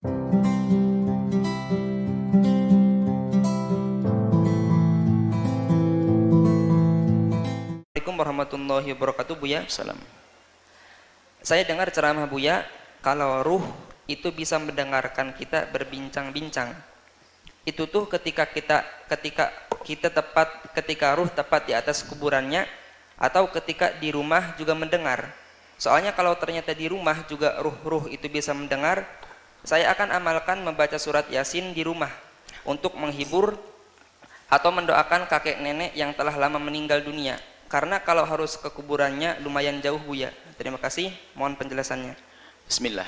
Assalamualaikum warahmatullahi wabarakatuh, Buya. Salam. Saya dengar ceramah Buya kalau ruh itu bisa mendengarkan kita berbincang-bincang. Itu tuh ketika ruh tepat di atas kuburannya, atau ketika di rumah juga mendengar. Soalnya kalau ternyata di rumah juga ruh-ruh itu bisa mendengar, saya akan amalkan membaca surat Yasin di rumah untuk menghibur atau mendoakan kakek nenek yang telah lama meninggal dunia. Karena kalau harus ke kuburannya lumayan jauh, Buya. Terima kasih, mohon penjelasannya. Bismillah.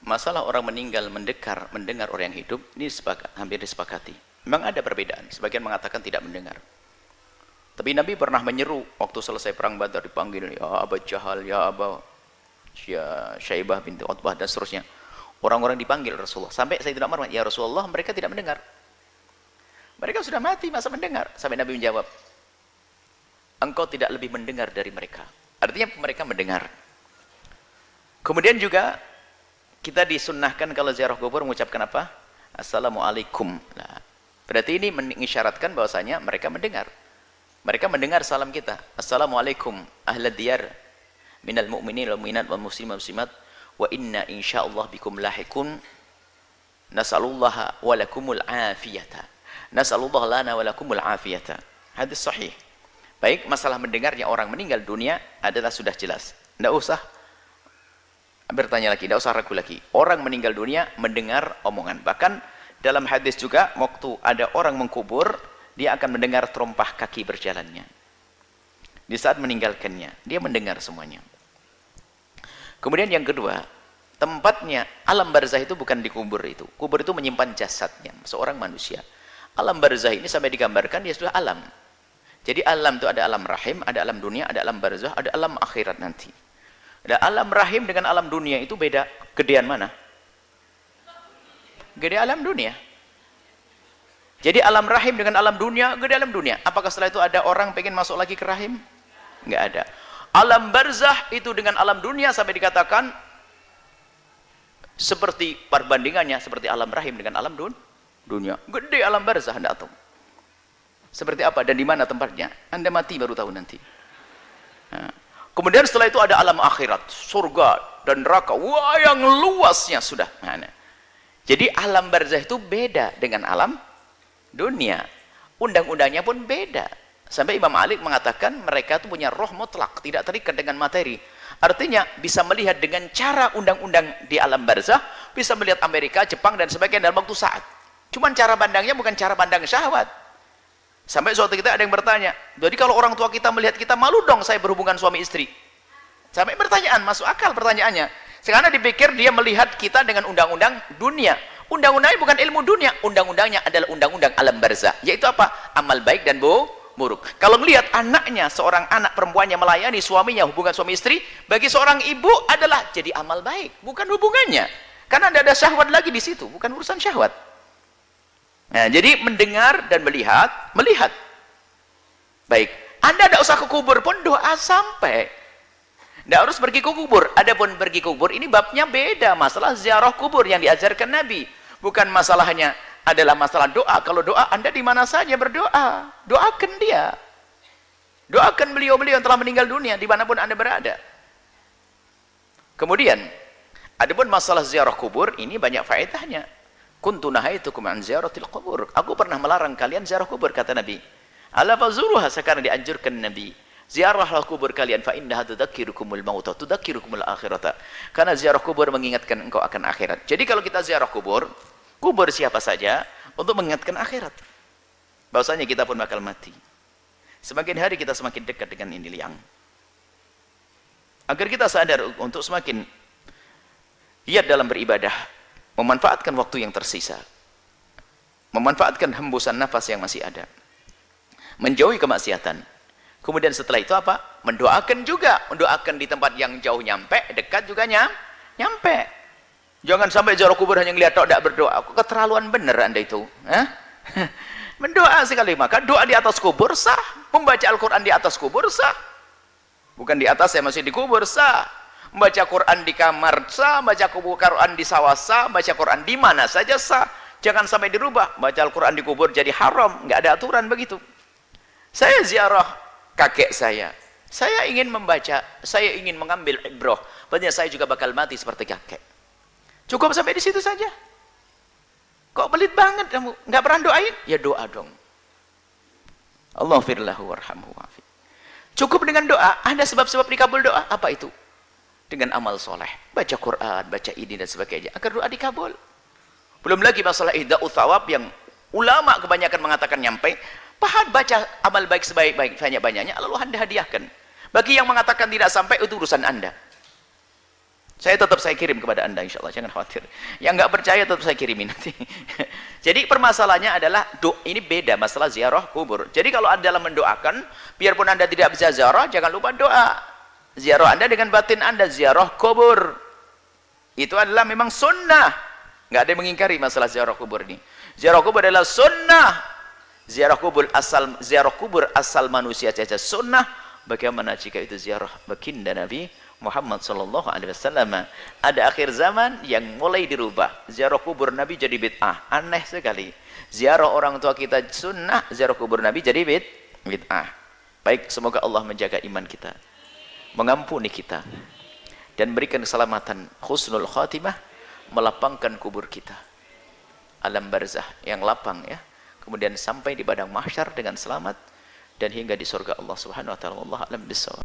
Masalah orang meninggal mendengar orang yang hidup ini hampir disepakati. Memang ada perbedaan. Sebagian mengatakan tidak mendengar. Tapi Nabi pernah menyeru waktu selesai perang Badar, dipanggil ya Aba Jahal, ya Aba Syaibah binti Utbah dan seterusnya. Orang-orang dipanggil Rasulullah. Sampai saya tidak marah, ya Rasulullah, mereka tidak mendengar. Mereka sudah mati, masa mendengar? Sampai Nabi menjawab, engkau tidak lebih mendengar dari mereka. Artinya mereka mendengar. Kemudian juga kita disunnahkan kalau ziarah kubur mengucapkan apa? Assalamualaikum. Nah, berarti ini mengisyaratkan bahwasanya mereka mendengar. Mereka mendengar salam kita. Assalamualaikum ahlad diyar minal mu'minin wal mu'minat wal muslimin wal muslimat wa inna insyaallah bikum lahiqun nas'alullaha wa lakumul afiyata. Nas'alullah lana wa lakumul afiyata. Hadis sahih. Baik, masalah mendengarnya orang meninggal dunia adalah sudah jelas. Tidak usah bertanya lagi, tidak usah ragu lagi. Orang meninggal dunia mendengar omongan. Bahkan dalam hadis juga, waktu ada orang mengkubur, dia akan mendengar terompah kaki berjalannya. Di saat meninggalkannya, dia mendengar semuanya. Kemudian yang kedua, tempatnya alam barzah itu bukan di kubur itu. Kubur itu menyimpan jasadnya, seorang manusia. Alam barzah ini sampai digambarkan, dia sudah alam. Jadi alam itu ada alam rahim, ada alam dunia, ada alam barzah, ada alam akhirat nanti. Ada alam rahim dengan alam dunia itu beda. Gedean mana? Gede alam dunia. Jadi alam rahim dengan alam dunia, gede alam dunia. Apakah setelah itu ada orang pengen masuk lagi ke rahim? Enggak ada. Alam barzah itu dengan alam dunia sampai dikatakan seperti perbandingannya seperti alam rahim dengan alam dunia. Gede alam barzah, Anda tahu. Seperti apa dan di mana tempatnya? Anda mati baru tahu nanti. Nah, kemudian setelah itu ada alam akhirat, surga dan neraka. Wah, yang luasnya sudah. Nah, jadi alam barzah itu beda dengan alam dunia. Undang-undangnya pun beda. Sampai Imam Malik mengatakan mereka itu punya roh mutlak, tidak terikat dengan materi. Artinya bisa melihat dengan cara undang-undang di alam barzah, bisa melihat Amerika, Jepang dan sebagainya dalam waktu saat. Cuman cara pandangnya bukan cara pandang syahwat. Sampai suatu kita ada yang bertanya, jadi kalau orang tua kita melihat kita, malu dong saya berhubungan suami istri. Sampai pertanyaan, masuk akal pertanyaannya. Karena dipikir dia melihat kita dengan undang-undang dunia. Undang-undangnya bukan ilmu dunia, undang-undangnya adalah undang-undang alam barzah. Yaitu apa? Amal baik dan buruk. Kalau melihat anaknya, seorang anak perempuannya melayani suaminya, hubungan suami istri, bagi seorang ibu adalah jadi amal baik. Bukan hubungannya. Karena tidak ada syahwat lagi di situ, bukan urusan syahwat. Nah, jadi mendengar dan melihat. Baik, Anda tidak usah ke kubur pun doa sampai. Tidak harus pergi ke kubur. Adapun pergi ke kubur ini babnya beda. Masalah ziarah kubur yang diajarkan Nabi. Bukan masalahnya adalah masalah doa. Kalau doa Anda di mana saja berdoa. Doakan dia. Doakan beliau-beliau yang telah meninggal dunia dimanapun Anda berada. Kemudian, adapun masalah ziarah kubur ini banyak faedahnya. Kuntu nahaitukum an ziyaratil qubur. Aku pernah melarang kalian ziarah kubur, kata Nabi. Ala fazuruha, sekarang dianjurkan Nabi. Ziarahlah kubur kalian fa innaha tudzakirukumul mauta, tudzakirukumul akhirata. Karena ziarah kubur mengingatkan engkau akan akhirat. Jadi kalau kita ziarah kubur siapa saja untuk mengingatkan akhirat. Bahwasanya kita pun bakal mati. Semakin hari kita semakin dekat dengan ini liang. Agar kita sadar untuk semakin giat dalam beribadah, memanfaatkan waktu yang tersisa, memanfaatkan hembusan nafas yang masih ada, menjauhi kemaksiatan. Kemudian setelah itu apa? Mendoakan juga. Mendoakan di tempat yang jauh nyampe, dekat juga nyampe. Jangan sampai ziarah kubur hanya ngelihat tok, tidak berdoa. Keterlaluan benar Anda itu. Mendoa sekali, maka doa di atas kubur sah. Membaca Al-Quran di atas kubur sah. Bukan di atas, saya masih di kubur sah. Baca Quran di kamar sah, baca Quran di sawah sah, baca Quran di mana saja sah. Jangan sampai dirubah. Baca Al-Quran di kubur jadi haram, nggak ada aturan begitu. Saya ziarah kakek saya ingin membaca, saya ingin mengambil ibrah, berarti saya juga bakal mati seperti kakek. Cukup sampai di situ saja. Kok pelit banget kamu, nggak pernah doain? Ya doa dong. Allah firlahu warhamhu wa'afi. Cukup dengan doa. Ada sebab-sebab dikabul doa. Apa itu? Dengan amal soleh, baca Quran, baca ini dan sebagainya, agar doa dikabul. Belum lagi masalah ihda'u thawab yang ulama kebanyakan mengatakan nyampe, pahala baca amal baik sebaik-baik banyak-banyaknya, lalu Anda hadiahkan. Bagi yang mengatakan tidak sampai, itu urusan Anda. Saya kirim kepada Anda insya Allah, jangan khawatir. Yang nggak percaya tetap saya kirimin nanti. Jadi permasalahannya adalah ini beda masalah ziarah kubur. Jadi kalau Anda dalam mendoakan, biarpun Anda tidak bisa ziarah, jangan lupa doa. Ziarah Anda dengan batin Anda, ziarah kubur. Itu adalah memang sunnah. Nggak ada yang mengingkari masalah ziarah kubur ini. Ziarah kubur adalah sunnah. Ziarah kubur asal manusia saja sunnah. Bagaimana jika itu ziarah baginda Nabi Muhammad sallallahu alaihi wasallam? Ada akhir zaman yang mulai dirubah. Ziarah kubur Nabi jadi bid'ah. Aneh sekali. Ziarah orang tua kita sunnah, ziarah kubur Nabi jadi bid'ah. Baik, semoga Allah menjaga iman kita, mengampuni kita, dan berikan keselamatan husnul khatimah, melapangkan kubur kita, alam barzah yang lapang ya, kemudian sampai di padang mahsyar dengan selamat dan hingga di surga Allah Subhanahu wa taala. Wallahu a'lam bissawab.